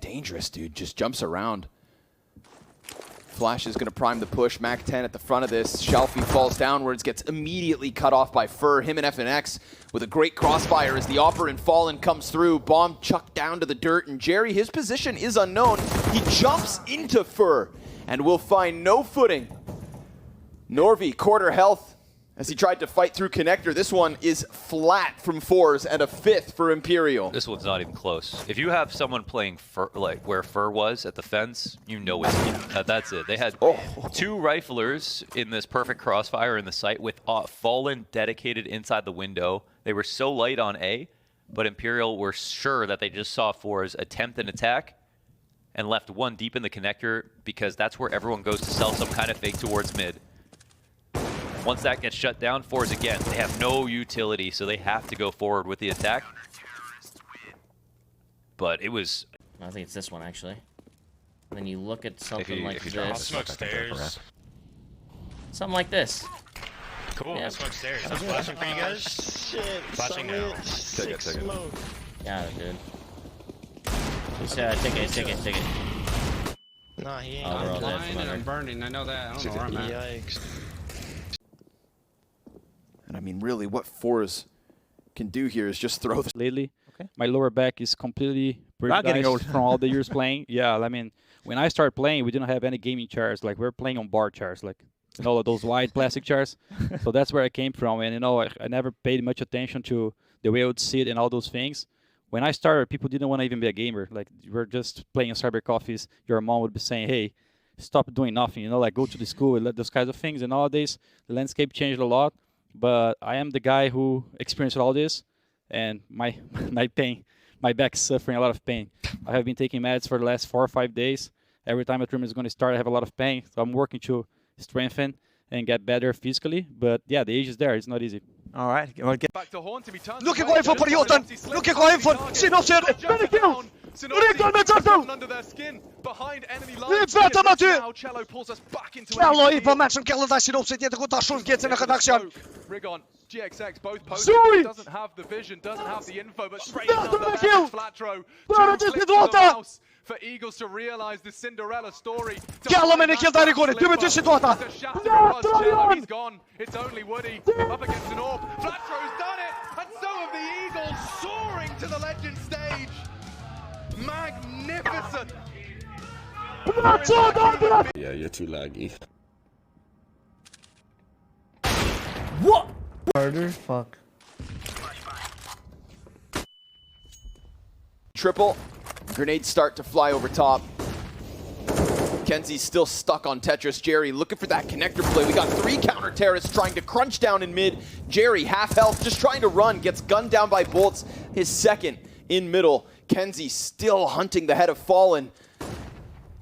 dangerous, dude. Just jumps around. Flash is going to prime the push. Mac 10 at the front of this. Shelfie falls downwards, gets immediately cut off by Fur. Him and FNX with a great crossfire as the Opera and Fallen comes through. Bomb chucked down to the dirt, and Jerry, his position is unknown. He jumps into Fur and will find no footing. Norvi, quarter health as he tried to fight through connector. This one is flat from fours and a fifth for Imperial. This one's not even close. If you have someone playing Fur, like where Fur was at the fence, you know it's that's it. They had two riflers in this perfect crossfire in the site with Fallen dedicated inside the window. They were so light on A, but Imperial were sure that they just saw Fours attempt an attack and left one deep in the connector because that's where everyone goes to sell some kind of fake towards mid. Once that gets shut down, Fours again, they have no utility, so they have to go forward with the attack. But it was... I think it's this one, actually. And then you look at something like this. Smoke stairs. Something like this. Cool, Yeah. smoke stairs. I'm flashing for you guys. Shit, Flashing now. Take it. Yeah, dude. Just take it. Nah, he ain't. Oh, we're all I'm dead blind from and I'm under. burning. I know that. I don't know where I'm at. Yikes. And I mean, really, what Fours can do here is just throw the... Lately, Okay. my lower back is completely Not getting prioritized old. from all the years playing. Yeah, I mean, when I started playing, we didn't have any gaming chairs. Like, we were playing on bar chairs, like, you know, those wide plastic chairs. So that's where I came from. And, you know, I never paid much attention to the way I would sit and all those things. When I started, people didn't want to even be a gamer. Like, you were just playing cyber coffees. Your mom would be saying, hey, stop doing nothing, you know, like, go to the school and those kinds of things. And nowadays, the landscape changed a lot. But I am the guy who experienced all this, and my back is suffering a lot of pain. I have been taking meds for the last 4 or 5 days. Every time a tournament is going to start, I have a lot of pain. So I'm working to strengthen and get better physically. But yeah, the age is there. It's not easy. All right. Well, get Back to Horn, he turns Look at away, going for goes perioden! Sinopsi, Look at going for Sinopsi! Many kills! Sinopsi under their skin, behind enemy lines. Vänta, Mathieu! Now Cello pulls us back into Cello i på matchen kallar där Sinopsi inte går ta shulket in redaction. Rigon, GXX, both Sorry! posted, doesn't have the vision, doesn't have the info, but straight Vänta, down the Mathieu! flat throw. Bara Two det clicks är of a dåta! mouse for Eagles to realize the Cinderella story. Kalla men kill där igår. Du vet inte dåta. He's gone. It's only Woody up against an orb. Flat throw's done it, and so have the Eagles soaring to the legend stage. Magnificent. Yeah, you're too laggy. what? Harder? Fuck. Triple. Grenades start to fly over top. Kenzie's still stuck on Tetris. Jerry looking for that connector play. We got 3 counter terrorists trying to crunch down in mid. Jerry, half health, just trying to run, gets gunned down by bolts. His second in middle. Kenzie still hunting the head of Fallen.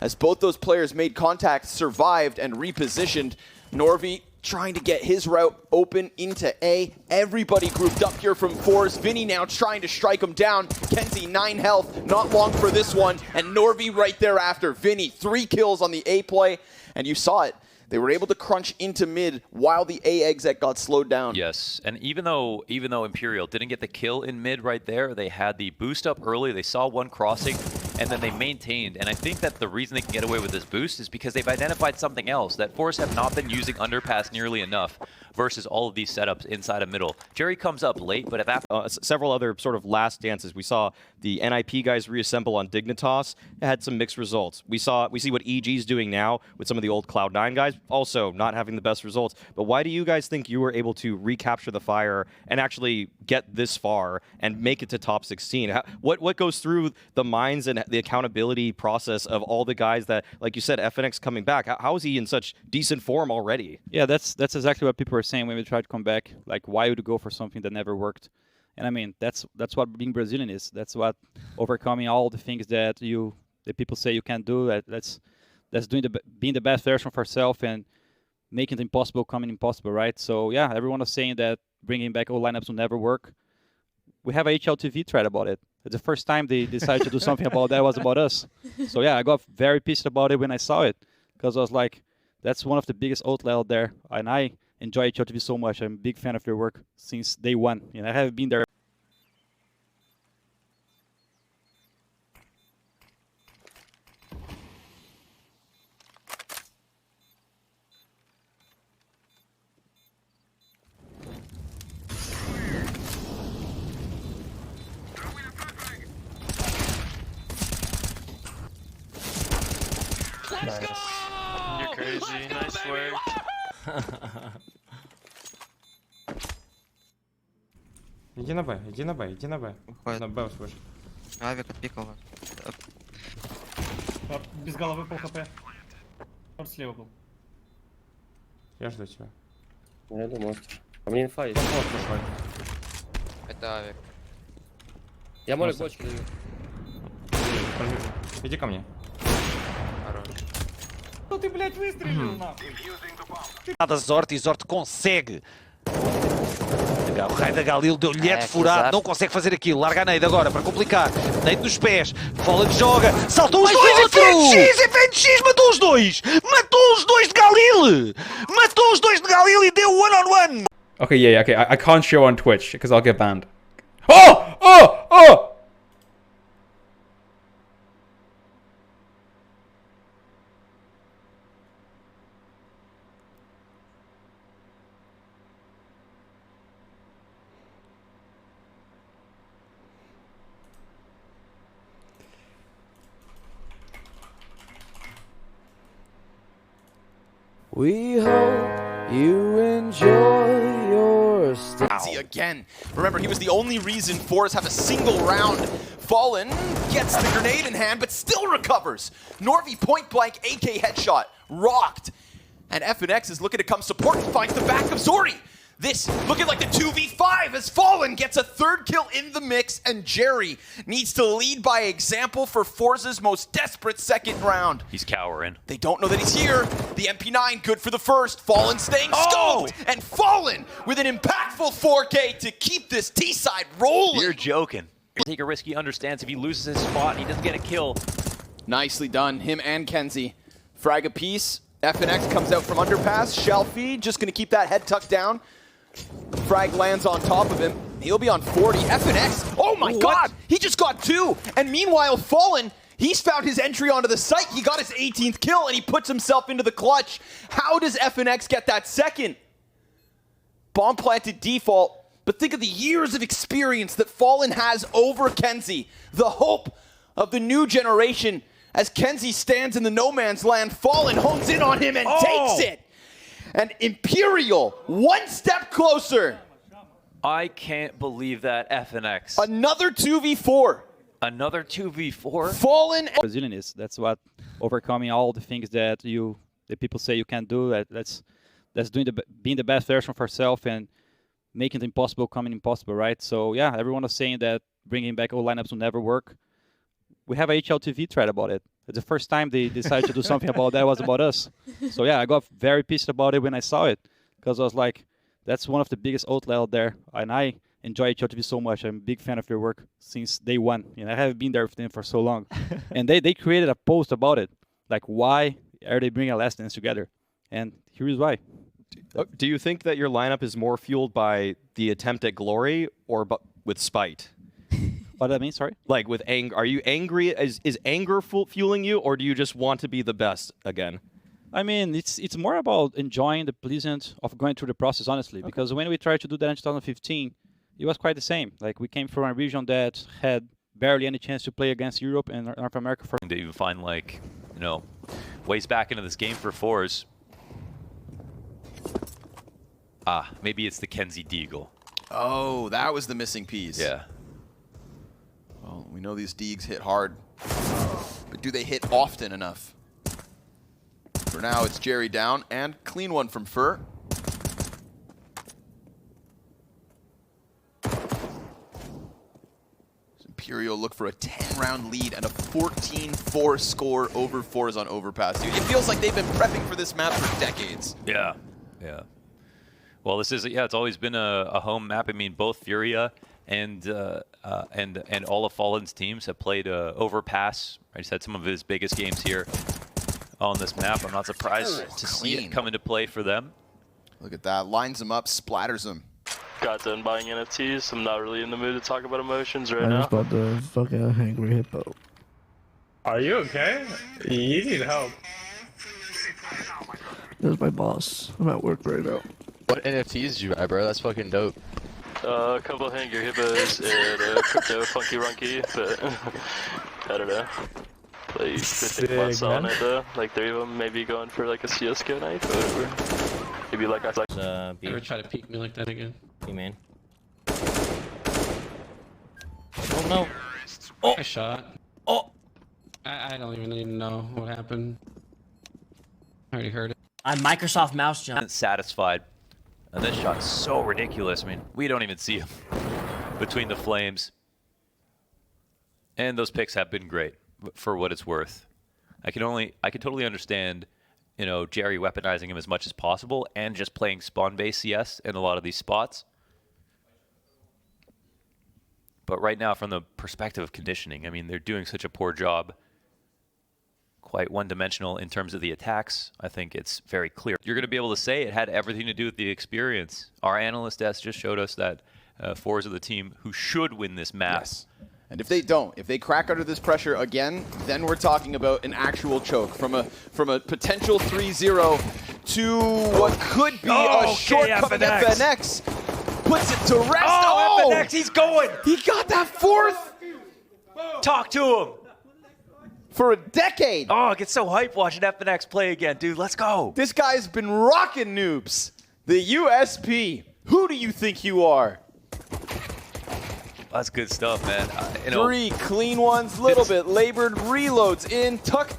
As both those players made contact, survived, and repositioned. Norvi trying to get his route open into A. Everybody grouped up here from fours. Vinny now trying to strike him down. Kenzie 9 health, not long for this one. And Norvi right thereafter. Vinny 3 kills on the A play. And you saw it. They were able to crunch into mid while the A exit got slowed down. Yes, and even though Imperial didn't get the kill in mid right there, they had the boost up early. They saw one crossing, and then they maintained. And I think that the reason they can get away with this boost is because they've identified something else, that Force have not been using underpass nearly enough versus all of these setups inside of middle. Jerry comes up late, but if several other sort of last dances, we saw the NIP guys reassemble on Dignitas. It had some mixed results. We see what EG's doing now with some of the old Cloud9 guys, also not having the best results. But why do you guys think you were able to recapture the fire and actually get this far and make it to top 16? What goes through the minds and the accountability process of all the guys that, like you said, FNX coming back? How is he in such decent form already? Yeah, that's exactly what people were saying when we tried to come back. Like, why would you go for something that never worked? And I mean, that's what being Brazilian is. That's what overcoming all the things that people say you can't do. That's being the best version of ourselves and making the impossible coming impossible, right? So yeah, everyone was saying that bringing back old lineups will never work. We have a HLTV thread about it. It's the first time they decided to do something about that was about us. So yeah, I got very pissed about it when I saw it because I was like, that's one of the biggest outlet out there, and I enjoy HLTV so much. I'm a big fan of their work since day one. You know, I have been there. You're crazy. Nice work. Иди на Б, иди на Б, иди на Б. На Б услышь. Авик отпикал. Без головы пол хп. Он слева был. Я жду тебя. Я иду монстр. А мне инфа есть. Это авик. Я молик бочки даю. Иди ко мне. Что ты, блядь, выстрелил нахуй? Nada Zort e Zort consegue. O raio da Galil deu-lhe de furado, não consegue fazer aquilo. Larga a Neide agora para complicar. Neide nos pés. Fallen joga. Saltam os dois e FNX matou os dois. Matou os dois de Galil. Matou os dois de Galil e deu one-on-one. Okay, yeah, okay. I can't show on Twitch because I'll get banned. Oh! Oh! Oh! We hope you enjoy your stay. Again. Remember, he was the only reason Fours have a single round. Fallen gets the grenade in hand, but still recovers. Norvi point blank AK headshot. Rocked. And FNX is looking to come support and finds the back of Zori. This looking like the 2v5 as Fallen gets a third kill in the mix, and Jerry needs to lead by example for Forza's most desperate second round. He's cowering. They don't know that he's here. The MP9 good for the first. Fallen staying scoped, and Fallen with an impactful 4K to keep this T-side rolling. You're joking. Take a risk. He understands if he loses his spot, he doesn't get a kill. Nicely done, him and Kenzie. Frag a piece. FNX comes out from underpass. Shelfie just gonna keep that head tucked down. Frag lands on top of him. He'll be on 40. FNX, oh my God, he just got 2. And meanwhile, Fallen, he's found his entry onto the site. He got his 18th kill and he puts himself into the clutch. How does FNX get that second? Bomb planted default, but think of the years of experience that Fallen has over Kenzie. The hope of the new generation as Kenzie stands in the no man's land. Fallen hones in on him and takes it. And Imperial, one step closer. I can't believe that FNX. Another 2v4. Another 2v4? Fallen. Brazilian is. That's what overcoming all the things that people say you can't do. That's being the best version of ourselves and making the impossible coming impossible, right? So yeah, everyone was saying that bringing back old lineups will never work. We have a HLTV thread about it. The first time they decided to do something about that was about us. So yeah, I got very pissed about it when I saw it, because I was like, that's one of the biggest outlet out there, and I enjoy HLTV so much. I'm a big fan of their work since day one. You know, I haven't been there with them for so long. And they created a post about it, like why are they bringing Last Dance together? And here is why. Do you think that your lineup is more fueled by the attempt at glory or with spite? What I mean, sorry? Like with anger, are you angry? Is anger fueling you, or do you just want to be the best again? I mean, it's more about enjoying the pleasant of going through the process, honestly. Okay. Because when we tried to do that in 2015, it was quite the same. Like, we came from a region that had barely any chance to play against Europe and North America. To even find, like, you know, ways back into this game for Fours. Ah, maybe it's the Kenzie Deagle. Oh, that was the missing piece. Yeah. Well, we know these Deags hit hard, but do they hit often enough? For now, it's Jerry down, and clean one from Fur. Imperial look for a 10-round lead and a 14-4 score over Fours on Overpass. Dude, it feels like they've been prepping for this map for decades. Yeah, yeah. Well, this is, yeah, it's always been a home map. I mean, both Furia and all of Fallen's teams have played Overpass. I just had some of his biggest games here on this map. I'm not surprised to see it come into play for them. Look at that. Lines them up, splatters them. Got done buying NFTs. I'm not really in the mood to talk about emotions right now. I just bought the fucking Hangry Hippo. Are you okay? You need help. This is my boss. I'm at work right now. What NFTs did you buy, bro? That's fucking dope. A couple of Hangry Hippos and a crypto Funky Runky, but I don't know. Like, what's on it though? Like 3 of them maybe going for like a CSGO night or whatever. Maybe like I B. Never try to peek me like that again. B main. Oh no. Oh. I shot. Oh. I don't even need to know what happened. I already heard it. On Microsoft mouse jump. Satisfied. And this shot's so ridiculous. I mean, we don't even see him between the flames. And those picks have been great for what it's worth. I can totally understand, you know, Jerry weaponizing him as much as possible and just playing spawn-based CS in a lot of these spots. But right now, from the perspective of conditioning, I mean, they're doing such a poor job. Quite one-dimensional in terms of the attacks. I think it's very clear. You're going to be able to say it had everything to do with the experience. Our analyst desk just showed us that 4 are the team who should win this map. Yes. And if they don't, if they crack under this pressure again, then we're talking about an actual choke from a potential 3-0 to what could be a shortcoming. FNX puts it to rest. Oh, FNX, he's going. He got that 4th Talk to him. for a decade. Oh, I get so hyped watching FNX play again, dude. Let's go. This guy's been rocking noobs. The USP. Who do you think you are? That's good stuff, man. You know, 3 clean ones, little bit labored, reloads in, tuck,